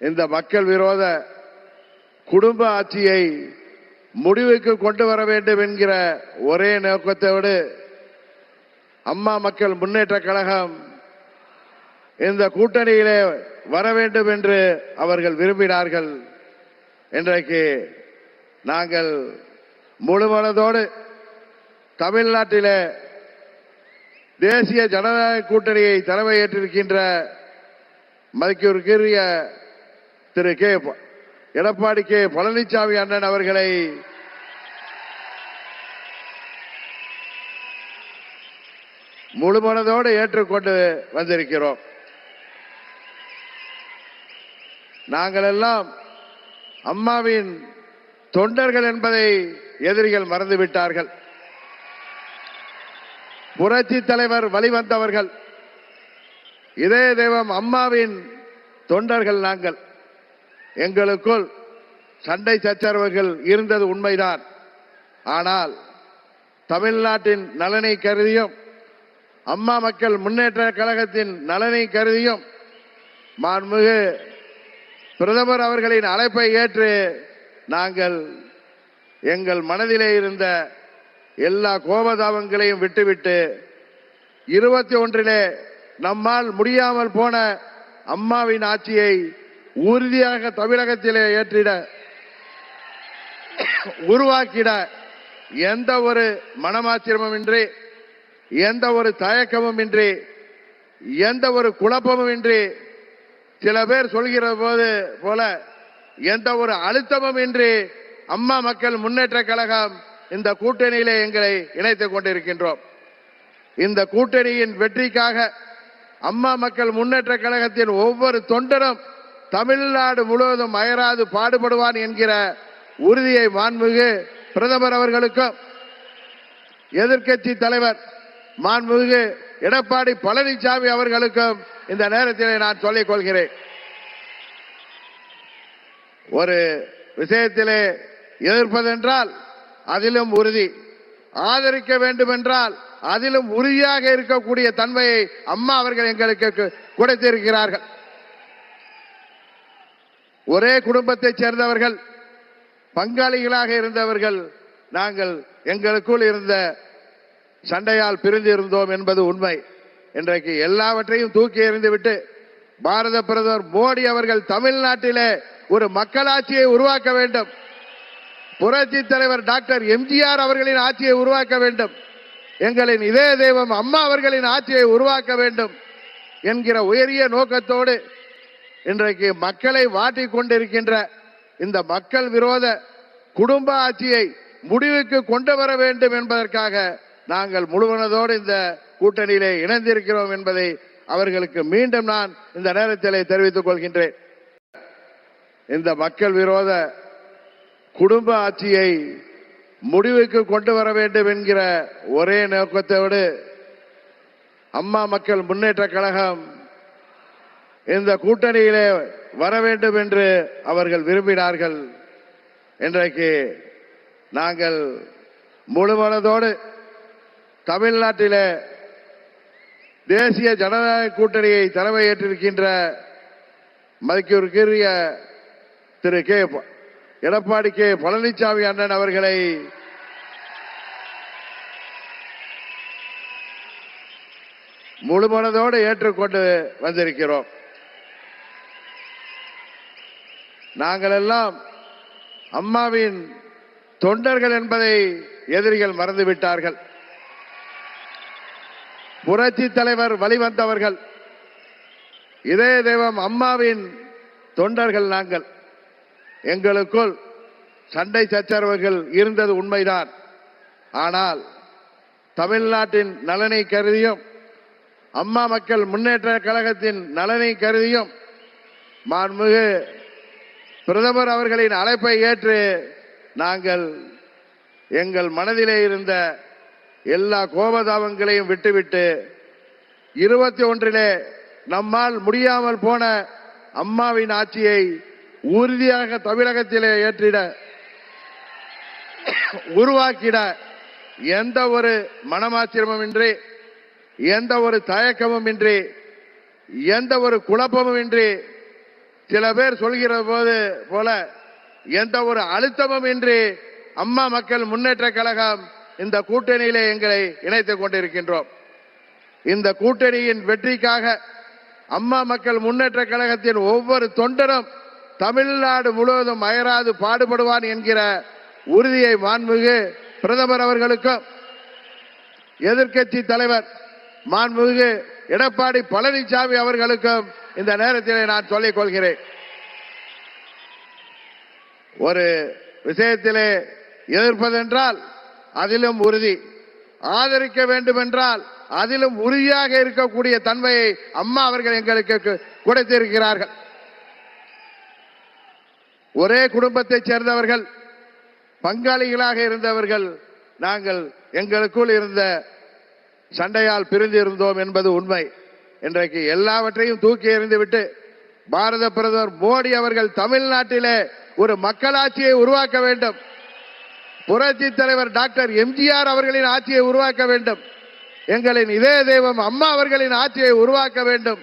இந்த மக்கள் விரோத குடும்ப ஆட்சியை முடிவுக்கு கொண்டு வர வேண்டும் என்கிற ஒரே நோக்கத்தோடு அம்மா மக்கள் முன்னேற்ற கழகம் இந்த கூட்டணியிலே வர வேண்டும் என்று அவர்கள் விரும்பினார்கள். இன்றைக்கு நாங்கள் முழுமனதோடு தமிழ்நாட்டிலே தேசிய ஜனநாயக கூட்டணியை தலைமையேற்றிருக்கின்ற மதிப்பிற்குரிய திரு எடப்பாடி கே பழனிசாமி அண்ணன் அவர்களை முழுமனதோடு ஏற்றுக்கொண்டு வந்திருக்கிறோம். நாங்கள் எல்லாம் அம்மாவின் தொண்டர்கள் என்பதை எதிரிகள் மறந்துவிட்டார்கள். புரட்சி தலைவர் வழிவந்தவர்கள், இதய தெய்வம் அம்மாவின் தொண்டர்கள் நாங்கள். எங்களுக்குள் சண்டை சச்சரவுகள் இருந்தது உண்மைதான். ஆனால் தமிழ்நாட்டின் நலனை கருதியும் அம்மா மக்கள் முன்னேற்ற கழகத்தின் நலனை கருதியும் மாண்புமிகு பிரதமர் அவர்களின் அழைப்பை ஏற்று நாங்கள் எங்கள் மனதிலே இருந்த எல்லா கோபதாபங்களையும் விட்டுவிட்டு 21 நம்மால் முடியாமல் போன அம்மாவின் ஆட்சியை உறுதியாக தமிழகத்திலே ஏற்றிட உருவாக்கிட எந்த ஒரு மனமாச்சரியமும் இன்றி, எந்த ஒரு தயக்கமும் இன்றி, எந்த ஒரு குழப்பமும் இன்றி, சில பேர் சொல்கிற போல எந்த ஒரு அழுத்தமும் இன்றி அம்மா மக்கள் முன்னேற்ற கழகம் இந்த கூட்டணியிலே எங்களை இணைத்துக் கொண்டிருக்கின்றோம். இந்த கூட்டணியின் வெற்றிக்காக அம்மா மக்கள் முன்னேற்ற கழகத்தின் ஒவ்வொரு தொண்டரும் தமிழ்நாடு முழுவதும் அயராது பாடுபடுவான் என்கிற உறுதியை மாண்புமிகு பிரதமர் அவர்களுக்கும் எதிர்க்கட்சி தலைவர் மாண்புமிகு எடப்பாடி பழனிசாமி அவர்களுக்கும் இந்த நேரத்திலே நான் சொல்லிக் கொள்கிறேன். ஒரு விஷயத்திலே எதிர்ப்பதென்றால் அதிலும் உறுதி, ஆதரிக்க வேண்டும் என்றால் அதிலும் உறுதியாக இருக்கக்கூடிய தன்மையை அம்மா அவர்கள் எங்களுக்கு கொடுத்திருக்கிறார்கள். ஒரே குடும்பத்தைச் சேர்ந்தவர்கள், பங்காளிகளாக இருந்தவர்கள் நாங்கள். எங்களுக்குள் இருந்த சண்டையால் பிரிந்து இருந்தோம் என்பது உண்மை. இன்றைக்கு எல்லாவற்றையும் தூக்கி எறிந்துவிட்டு பாரத பிரதமர் மோடி அவர்கள் தமிழ்நாட்டிலே ஒரு மக்களாட்சியை உருவாக்க வேண்டும், புரட்சி தலைவர் டாக்டர் எம்ஜிஆர் அவர்களின் ஆட்சியை உருவாக்க வேண்டும், எங்களின் இதய தெய்வம் அம்மா அவர்களின் ஆட்சியை உருவாக்க வேண்டும் என்கிற உயரிய நோக்கத்தோடு இன்றைக்கு மக்களை வாட்டிக் கொண்டிருக்கின்ற இந்த மக்கள் விரோத குடும்ப ஆட்சியை முடிவுக்கு கொண்டு வர வேண்டும் என்பதற்காக நாங்கள் முழுமனதோடு இந்த கூட்டணியிலே இணைந்திருக்கிறோம் என்பதை அவர்களுக்கு மீண்டும் நான் இந்த நேரத்திலே தெரிவித்துக் கொள்கின்றேன். இந்த மக்கள் விரோத குடும்ப ஆட்சியை முடிவுக்கு கொண்டு வர வேண்டும் என்கிற ஒரே நோக்கத்தோடு அம்மா மக்கள் முன்னேற்ற கழகம் இந்த கூட்டணியிலே வர வேண்டும் என்று அவர்கள் விரும்பினார்கள். இன்றைக்கு நாங்கள் முழுமனதோடு தமிழ்நாட்டிலே தேசிய ஜனநாயக கூட்டணியை தலைமையேற்றிருக்கின்ற மதிப்பிற்குரிய திரு எடப்பாடி கே பழனிசாமி அண்ணன் அவர்களை முழுமனதோடு ஏற்றுக்கொண்டு வந்திருக்கிறோம். நாங்கள் எல்லாம் அம்மாவின் தொண்டர்கள் என்பதை எதிரிகள் மறந்துவிட்டார்கள். புரட்சி தலைவர் வழிவந்தவர்கள், இதய தெய்வம் அம்மாவின் தொண்டர்கள் நாங்கள். எங்களுக்குள் சண்டை சச்சரவுகள் இருந்தது உண்மைதான். ஆனால் தமிழ்நாட்டின் நலனை கருதியும் அம்மா மக்கள் முன்னேற்ற கழகத்தின் நலனை கருதியும் மாண்புமிகு பிரதமர் அவர்களின் அழைப்பை ஏற்று நாங்கள் எங்கள் மனதிலே இருந்த எல்லா கோபதாபங்களையும் விட்டுவிட்டு 21 நம்மால் முடியாமல் போன அம்மாவின் ஆட்சியை உறுதியாக தமிழகத்திலே ஏற்றிட உருவாக்கிட எந்த ஒரு மனமாச்சரியமும் இன்றி, எந்த ஒரு தயக்கமும் இன்றி, எந்த ஒரு குழப்பமும் இன்றி, சில பேர் சொல்கிற போல எந்த ஒரு அழுத்தமும் இன்றி அம்மா மக்கள் முன்னேற்ற கழகம் இந்த கூட்டணியிலே எங்களை இணைத்துக் கொண்டிருக்கின்றோம். இந்த கூட்டணியின் வெற்றிக்காக அம்மா மக்கள் முன்னேற்ற கழகத்தின் ஒவ்வொரு தொண்டரும் தமிழ்நாடு முழுவதும் அயராது பாடுபடுவான் என்கிற உறுதியை மாண்புமிகு பிரதமர் அவர்களுக்கும் எதிர்க்கட்சி தலைவர் மாண்புமிகு எடப்பாடி பழனிசாமி அவர்களுக்கும் இந்த நேரத்தில் நான் சொல்லிக் கொள்கிறேன். ஒரு விஷயத்திலே எதிர்ப்பதென்றால் அதிலும் உறுதி, ஆதரிக்க வேண்டும் என்றால் அதிலும் உறுதியாக இருக்கக்கூடிய தன்மையை அம்மா அவர்கள் எங்களுக்கு கொடுத்திருக்கிறார்கள். ஒரே குடும்பத்தைச் சேர்ந்தவர்கள், பங்காளிகளாக இருந்தவர்கள் நாங்கள். எங்களுக்குள் இருந்த சண்டையால் பிரிந்து இருந்தோம் என்பது உண்மை. இன்றைக்கு எல்லாவற்றையும் தூக்கி எறிந்துவிட்டு பாரத பிரதமர் மோடி அவர்கள் தமிழ்நாட்டிலே ஒரு மக்களாட்சியை உருவாக்க வேண்டும். புரட்சி தலைவர் டாக்டர் எம்ஜிஆர் அவர்களின் ஆட்சியை உருவாக்க வேண்டும். எங்களின் இதய தெய்வம் அம்மா அவர்களின் ஆட்சியை உருவாக்க வேண்டும்.